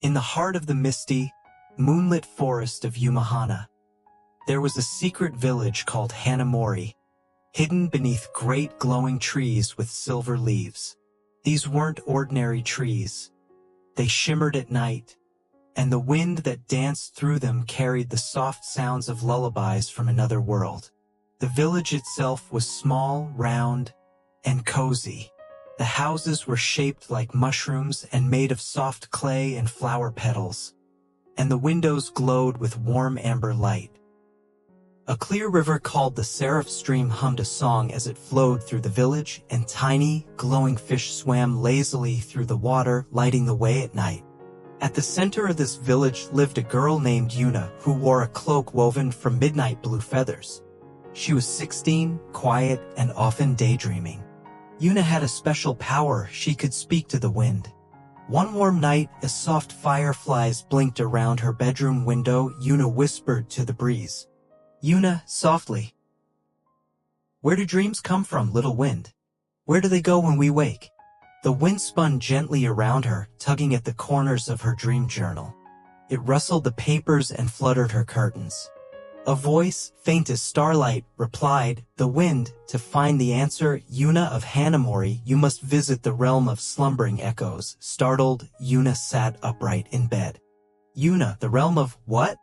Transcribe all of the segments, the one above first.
In the heart of the misty, moonlit forest of Umahana, there was a secret village called Hanamori, hidden beneath great glowing trees with silver leaves. These weren't ordinary trees. They shimmered at night, and the wind that danced through them carried the soft sounds of lullabies from another world. The village itself was small, round, and cozy. The houses were shaped like mushrooms and made of soft clay and flower petals, and the windows glowed with warm amber light. A clear river called the Seraph Stream hummed a song as it flowed through the village, and tiny, glowing fish swam lazily through the water, lighting the way at night. At the center of this village lived a girl named Yuna who wore a cloak woven from midnight blue feathers. She was 16, quiet, and often daydreaming. Yuna had a special power. She could speak to the wind. One warm night, as soft fireflies blinked around her bedroom window, Yuna whispered to the breeze, "Yuna, softly. Where do dreams come from, little wind? Where do they go when we wake?" The wind spun gently around her, tugging at the corners of her dream journal. It rustled the papers and fluttered her curtains. A voice, faint as starlight, replied, "The wind, to find the answer, Yuna of Hanamori, you must visit the realm of slumbering echoes." Startled, Yuna sat upright in bed. "Yuna, the realm of what?"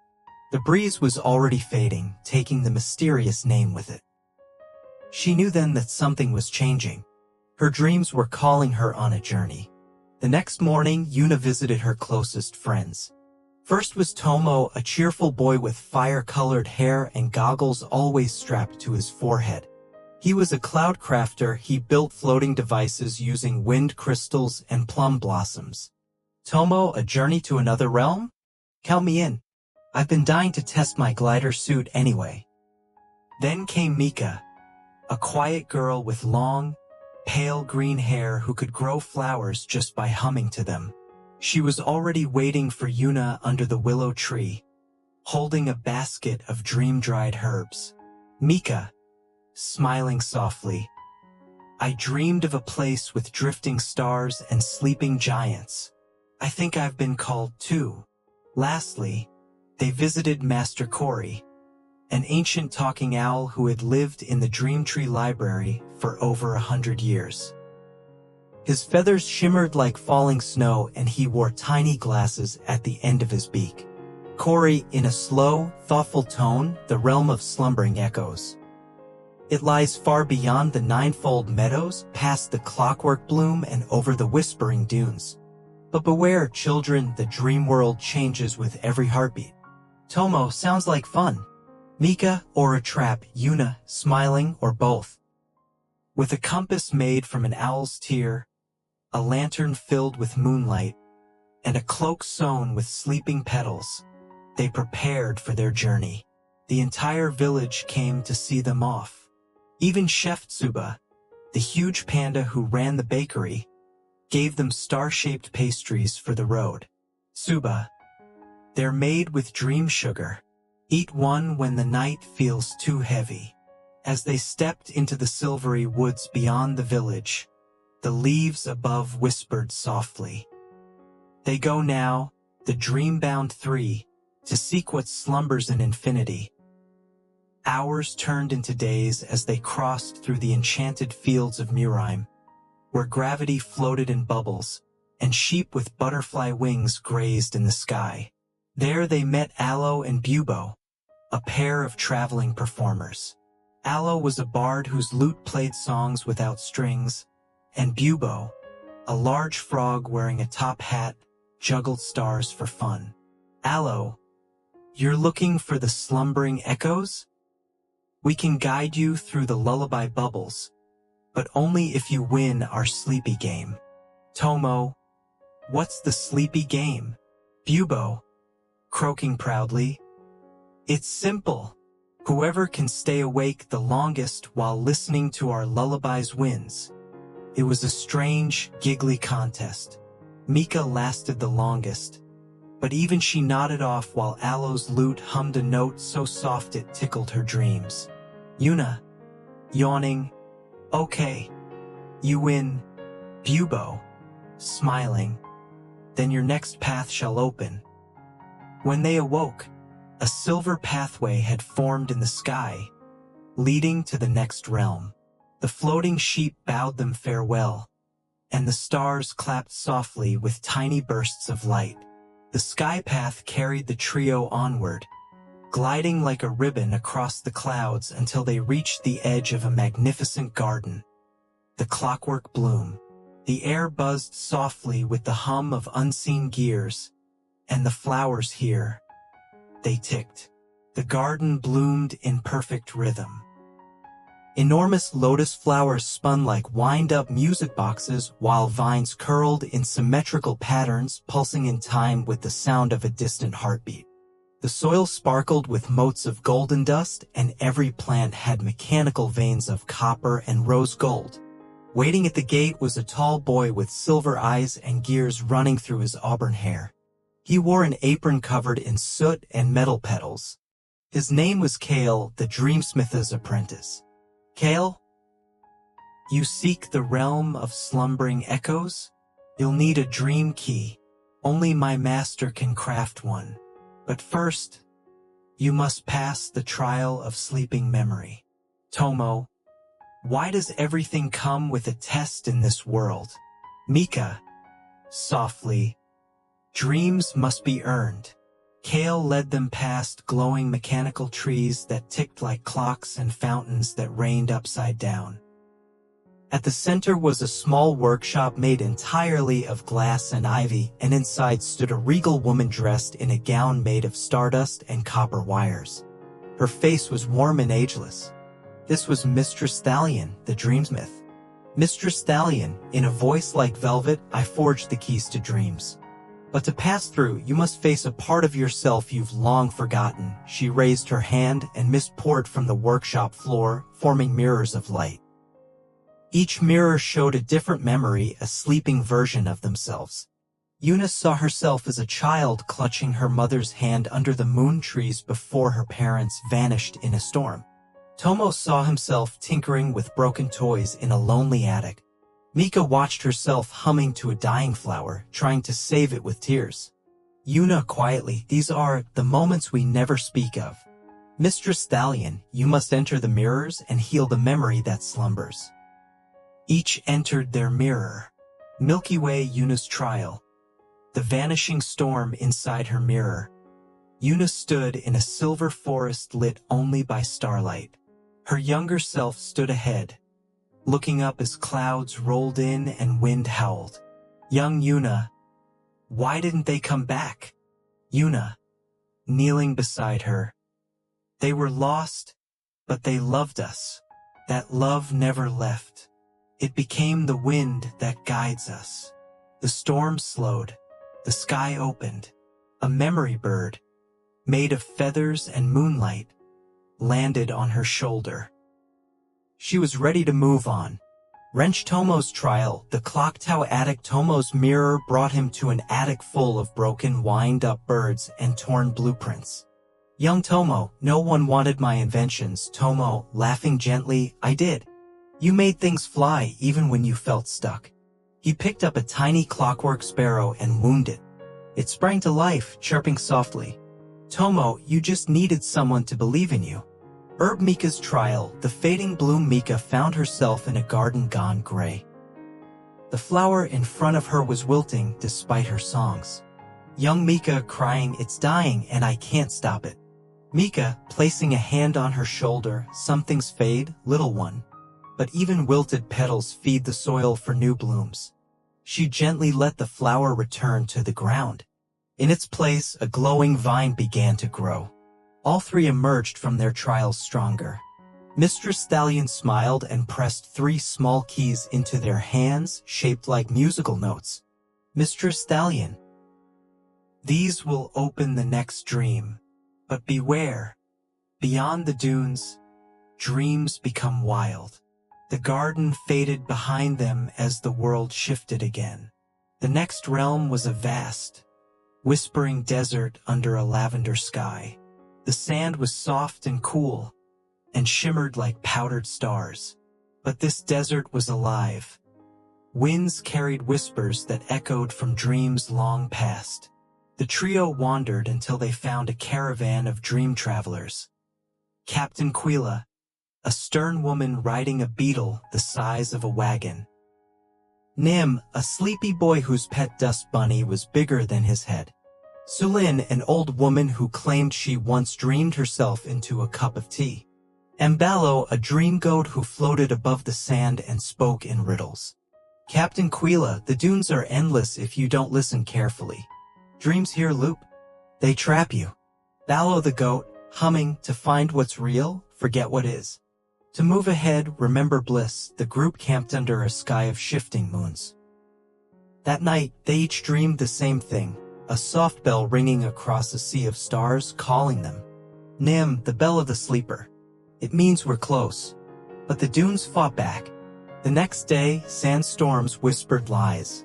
The breeze was already fading, taking the mysterious name with it. She knew then that something was changing. Her dreams were calling her on a journey. The next morning, Yuna visited her closest friends. First was Tomo, a cheerful boy with fire-colored hair and goggles always strapped to his forehead. He was a cloud crafter. He built floating devices using wind crystals and plum blossoms. "Tomo, a journey to another realm? Count me in. I've been dying to test my glider suit anyway." Then came Mika, a quiet girl with long, pale green hair who could grow flowers just by humming to them. She was already waiting for Yuna under the willow tree, holding a basket of dream-dried herbs. Mika, smiling softly, "I dreamed of a place with drifting stars and sleeping giants. I think I've been called too." Lastly, they visited Master Kori, an ancient talking owl who had lived in the Dream Tree Library for over 100 years. His feathers shimmered like falling snow, and he wore tiny glasses at the end of his beak. Kori, in a slow, thoughtful tone, "The realm of slumbering echoes. It lies far beyond the ninefold meadows, past the clockwork bloom and over the whispering dunes. But beware, children, the dream world changes with every heartbeat." "Tomo, sounds like fun. Mika, or a trap?" Yuna, smiling, "Or both." With a compass made from an owl's tear, a lantern filled with moonlight, and a cloak sewn with sleeping petals, they prepared for their journey. The entire village came to see them off. Even Chef Tsuba, the huge panda who ran the bakery, gave them star-shaped pastries for the road. "Tsuba, they're made with dream sugar. Eat one when the night feels too heavy." As they stepped into the silvery woods beyond the village, the leaves above whispered softly, "They go now, the dream-bound three, to seek what slumbers in infinity." Hours turned into days as they crossed through the enchanted fields of Muraim, where gravity floated in bubbles, and sheep with butterfly wings grazed in the sky. There they met Aloe and Bubo, a pair of traveling performers. Aloe was a bard whose lute played songs without strings, and Bubo, a large frog wearing a top hat, juggled stars for fun. "Aloe, you're looking for the slumbering echoes? We can guide you through the lullaby bubbles, but only if you win our sleepy game." "Tomo, what's the sleepy game?" Bubo, croaking proudly, "It's simple. Whoever can stay awake the longest while listening to our lullabies wins." It was a strange, giggly contest. Mika lasted the longest, but even she nodded off while Aloe's lute hummed a note so soft it tickled her dreams. Yuna, yawning, "Okay, you win." Bubo, smiling, then your next path shall open." When they awoke, a silver pathway had formed in the sky, leading to the next realm. The floating sheep bowed them farewell, and the stars clapped softly with tiny bursts of light. The sky path carried the trio onward, gliding like a ribbon across the clouds until they reached the edge of a magnificent garden. The clockwork bloom. The air buzzed softly with the hum of unseen gears, and the flowers here, they ticked. The garden bloomed in perfect rhythm. Enormous lotus flowers spun like wind-up music boxes, while vines curled in symmetrical patterns, pulsing in time with the sound of a distant heartbeat. The soil sparkled with motes of golden dust, and every plant had mechanical veins of copper and rose gold. Waiting at the gate was a tall boy with silver eyes and gears running through his auburn hair. He wore an apron covered in soot and metal petals. His name was Kale, the dreamsmith's apprentice. "Kale, you seek the realm of slumbering echoes? You'll need a dream key. Only my master can craft one. But first, you must pass the trial of sleeping memory." "Tomo, why does everything come with a test in this world?" "Mika, softly, dreams must be earned." Kale led them past glowing mechanical trees that ticked like clocks and fountains that rained upside down. At the center was a small workshop made entirely of glass and ivy, and inside stood a regal woman dressed in a gown made of stardust and copper wires. Her face was warm and ageless. This was Mistress Stallion, the dreamsmith. "Mistress Stallion, in a voice like velvet, I forged the keys to dreams. But to pass through, you must face a part of yourself you've long forgotten." She raised her hand, and mist poured from the workshop floor, forming mirrors of light. Each mirror showed a different memory, a sleeping version of themselves. Yuna saw herself as a child clutching her mother's hand under the moon trees before her parents vanished in a storm. Tomo saw himself tinkering with broken toys in a lonely attic. Mika watched herself humming to a dying flower, trying to save it with tears. Yuna quietly, "These are the moments we never speak of. Mistress Stallion, you must enter the mirrors and heal the memory that slumbers." Each entered their mirror. Milky Way, Yuna's trial. The vanishing storm inside her mirror. Yuna stood in a silver forest lit only by starlight. Her younger self stood ahead, looking up as clouds rolled in and wind howled. Young Yuna, why didn't they come back? Yuna, kneeling beside her. They were lost, but they loved us. That love never left. It became the wind that guides us. The storm slowed. The sky opened. A memory bird, made of feathers and moonlight, landed on her shoulder. She was ready to move on. Wrench Tomo's trial. The clock tower attic. Tomo's mirror brought him to an attic full of broken wind-up birds and torn blueprints. Young Tomo, no one wanted my inventions. Tomo, laughing gently, I did. You made things fly even when you felt stuck. He picked up a tiny clockwork sparrow and wounded it. It sprang to life, chirping softly. Tomo, you just needed someone to believe in you. Herb Mika's trial. The fading bloom. Mika found herself in a garden gone gray. The flower in front of her was wilting despite her songs. Young Mika crying, it's dying and I can't stop it. Mika, placing a hand on her shoulder, some things fade, little one. But even wilted petals feed the soil for new blooms. She gently let the flower return to the ground. In its place, a glowing vine began to grow. All three emerged from their trials stronger. Mistress Stallion smiled and pressed 3 small keys into their hands, shaped like musical notes. Mistress Stallion, these will open the next dream. But beware, beyond the dunes, dreams become wild. The garden faded behind them as the world shifted again. The next realm was a vast, whispering desert under a lavender sky. The sand was soft and cool, and shimmered like powdered stars. But this desert was alive, Winds carried whispers that echoed from dreams long past. The trio wandered until they found a caravan of dream travelers. Captain Quila, a stern woman riding a beetle the size of a wagon. Nim, a sleepy boy whose pet dust bunny was bigger than his head. Sulin, an old woman who claimed she once dreamed herself into a cup of tea. Mbalo, a dream goat who floated above the sand and spoke in riddles. Captain Quila, the dunes are endless if you don't listen carefully. Dreams here loop. They trap you. Ballo the goat, humming, to find what's real, forget what is. To move ahead, remember bliss. The group camped under a sky of shifting moons. That night, they each dreamed the same thing, a soft bell ringing across a sea of stars calling them. Nim, the bell of the sleeper. It means we're close. But the dunes fought back. The next day, sandstorms whispered lies.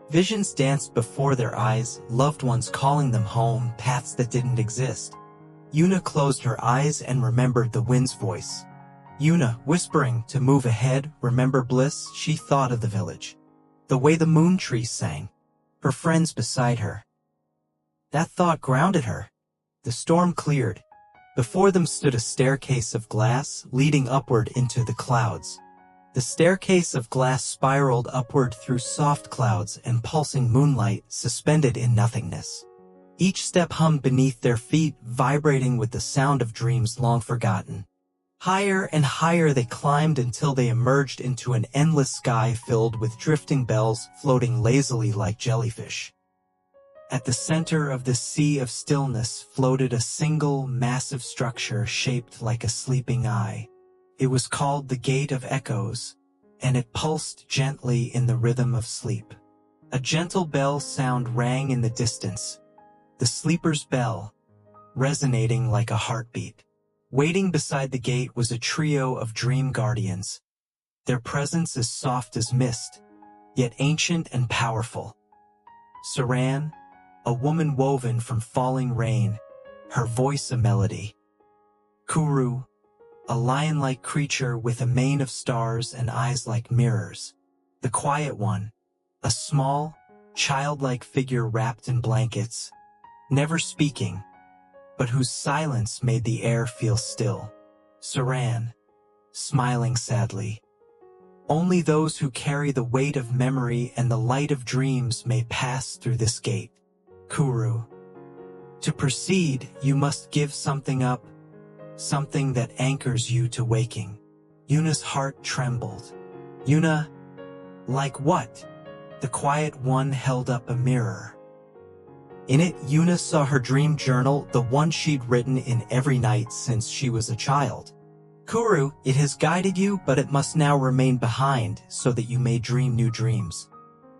Visions danced before their eyes, loved ones calling them home, paths that didn't exist. Yuna closed her eyes and remembered the wind's voice. Yuna, whispering, to move ahead, remember bliss. She thought of the village. The way the moon trees sang. Her friends beside her. That thought grounded her. The storm cleared. Before them stood a staircase of glass, leading upward into the clouds. The staircase of glass spiraled upward through soft clouds and pulsing moonlight suspended in nothingness. Each step hummed beneath their feet, vibrating with the sound of dreams long forgotten. Higher and higher they climbed until they emerged into an endless sky filled with drifting bells floating lazily like jellyfish. At the center of this sea of stillness floated a single, massive structure shaped like a sleeping eye. It was called the Gate of Echoes, and it pulsed gently in the rhythm of sleep. A gentle bell sound rang in the distance, the sleeper's bell, resonating like a heartbeat. Waiting beside the gate was a trio of dream guardians. Their presence as soft as mist, yet ancient and powerful. Saran, a woman woven from falling rain, her voice a melody. Kuru, a lion-like creature with a mane of stars and eyes like mirrors. The Quiet One, a small, childlike figure wrapped in blankets, never speaking, but whose silence made the air feel still. Saran, smiling sadly. Only those who carry the weight of memory and the light of dreams may pass through this gate. Kuru. To proceed, you must give something up, something that anchors you to waking. Yuna's heart trembled. Yuna, like what? The Quiet One held up a mirror. In it, Yuna saw her dream journal, the one she'd written in every night since she was a child. Kuru, it has guided you, but it must now remain behind so that you may dream new dreams.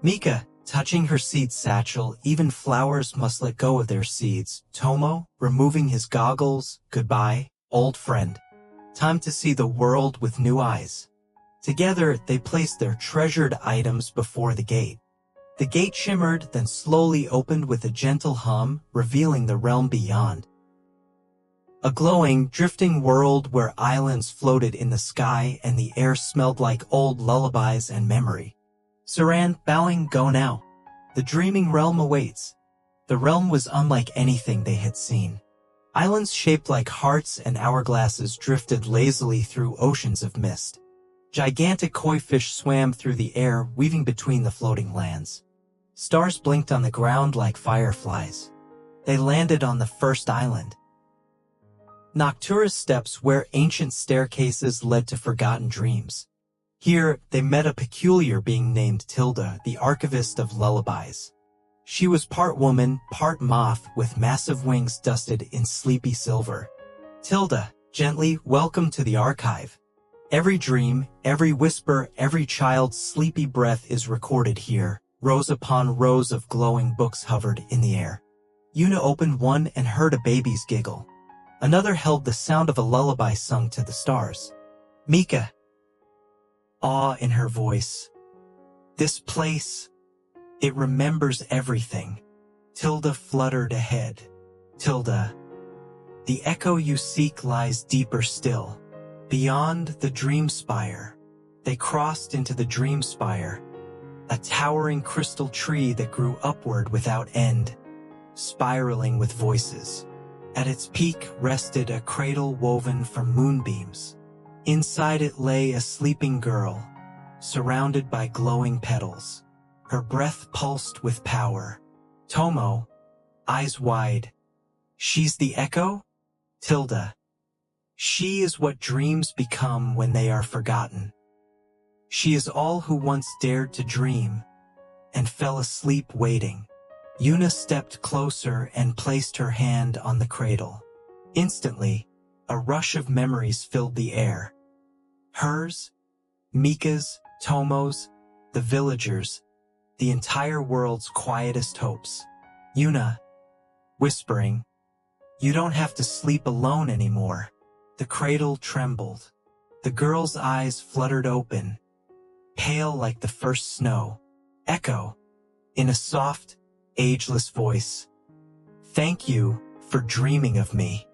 Mika, touching her seed satchel, even flowers must let go of their seeds. Tomo, removing his goggles, goodbye, old friend. Time to see the world with new eyes. Together, they placed their treasured items before the gate. The gate shimmered, then slowly opened with a gentle hum, revealing the realm beyond. A glowing, drifting world where islands floated in the sky and the air smelled like old lullabies and memory. Saran, bowing, go now. The dreaming realm awaits. The realm was unlike anything they had seen. Islands shaped like hearts and hourglasses drifted lazily through oceans of mist. Gigantic koi fish swam through the air, weaving between the floating lands. Stars blinked on the ground like fireflies. They landed on the first island. Noctura's steps where ancient staircases led to forgotten dreams. Here, they met a peculiar being named Tilda, the archivist of lullabies. She was part woman, part moth, with massive wings dusted in sleepy silver. Tilda, gently, welcome to the archive. Every dream, every whisper, every child's sleepy breath is recorded here. Rows upon rows of glowing books hovered in the air. Yuna opened one and heard a baby's giggle. Another held the sound of a lullaby sung to the stars. Mika. Awe in her voice. This place, it remembers everything. Tilda fluttered ahead. Tilda. The echo you seek lies deeper still. Beyond the dream spire. They crossed into the dream spire. a towering crystal tree that grew upward without end, spiraling with voices. At its peak rested a cradle woven from moonbeams. Inside it lay a sleeping girl, surrounded by glowing petals. Her breath pulsed with power. Tomo, eyes wide. She's the echo? Tilda. She is what dreams become when they are forgotten. She is all who once dared to dream and fell asleep waiting. Yuna stepped closer and placed her hand on the cradle. Instantly, a rush of memories filled the air. Hers, Mika's, Tomo's, the villagers, the entire world's quietest hopes. Yuna, whispering, "You don't have to sleep alone anymore." The cradle trembled. The girl's eyes fluttered open, pale like the first snow. Echo, in a soft, ageless voice, "Thank you for dreaming of me."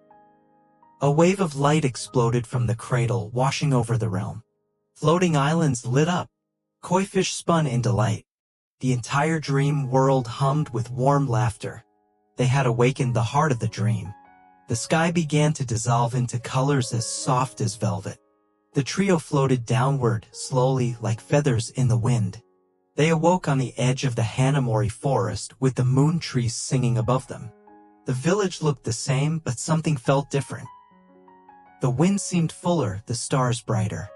A wave of light exploded from the cradle, washing over the realm. Floating islands lit up. Koi fish spun in delight. The entire dream world hummed with warm laughter. They had awakened the heart of the dream. The sky began to dissolve into colors as soft as velvet. The trio floated downward, slowly, like feathers in the wind. They awoke on the edge of the Hanamori forest with the moon trees singing above them. The village looked the same, but something felt different. The wind seemed fuller, the stars brighter.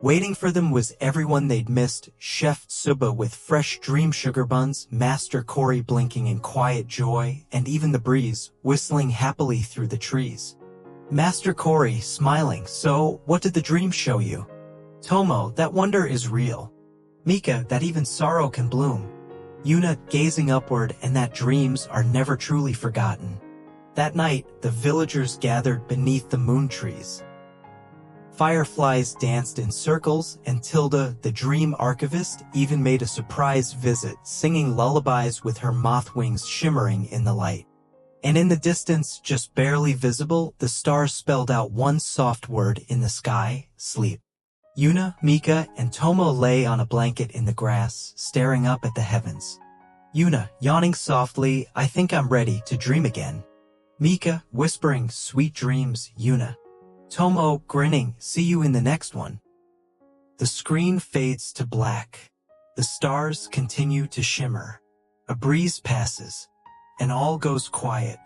Waiting for them was everyone they'd missed: Chef Tsuba with fresh dream sugar buns, Master Cory blinking in quiet joy, and even the breeze, whistling happily through the trees. Master Cory, smiling, "So, what did the dream show you?" Tomo, "That wonder is real." Mika, "That even sorrow can bloom." Yuna, gazing upward, "And that dreams are never truly forgotten." That night, the villagers gathered beneath the moon trees. Fireflies danced in circles, and Tilda, the dream archivist, even made a surprise visit, singing lullabies with her moth wings shimmering in the light. And in the distance, just barely visible, the stars spelled out one soft word in the sky: sleep. Yuna, Mika, and Tomo lay on a blanket in the grass, staring up at the heavens. Yuna, yawning softly, "I think I'm ready to dream again." Mika, whispering, "Sweet dreams, Yuna." Tomo, grinning, "See you in the next one." The screen fades to black. The stars continue to shimmer. A breeze passes, and all goes quiet.